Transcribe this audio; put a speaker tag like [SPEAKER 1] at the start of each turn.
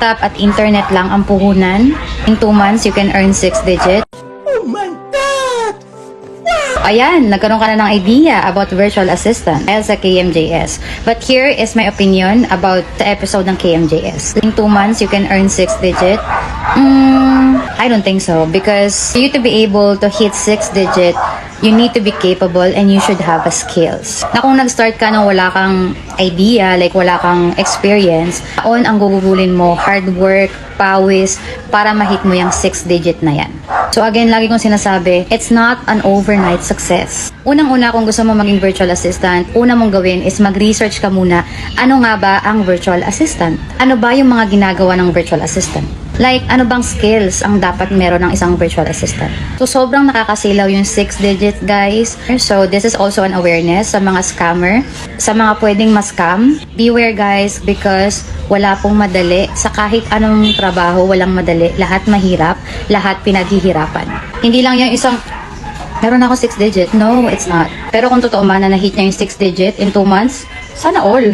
[SPEAKER 1] laptop at internet lang ang puhunan. In 2 months, you can earn 6 digits.
[SPEAKER 2] Oh my God!
[SPEAKER 1] Ayan, nagkaroon ka na ng idea about virtual assistant dahil sa KMJS. But here is my opinion about the episode ng KMJS. In 2 months, you can earn 6 digit. I don't think so because for you to be able to hit 6 digit, you need to be capable and you should have a skills. Na kung nag-start ka nang wala kang idea, like wala kang experience, taon ang gugugulin mo, hard work, pawis, para ma-hit mo yung 6 digit na yan. So again, lagi kong sinasabi, it's not an overnight success. Unang-una, kung gusto mo maging virtual assistant, una mong gawin is mag-research ka muna, ano nga ba ang virtual assistant? Ano ba yung mga ginagawa ng virtual assistant? Like, ano bang skills ang dapat meron ng isang virtual assistant? So, sobrang nakakasilaw yung 6 digit, guys. So, this is also an awareness sa mga scammer, sa mga pwedeng ma-scam. Beware, guys, because wala pong madali. Sa kahit anong trabaho, walang madali. Lahat mahirap, lahat pinaghihirapan. Hindi lang yung isang, meron ako 6 digit. No, it's not. Pero kung totoo man na na-hit niya yung 6 digit in 2 months, sana all.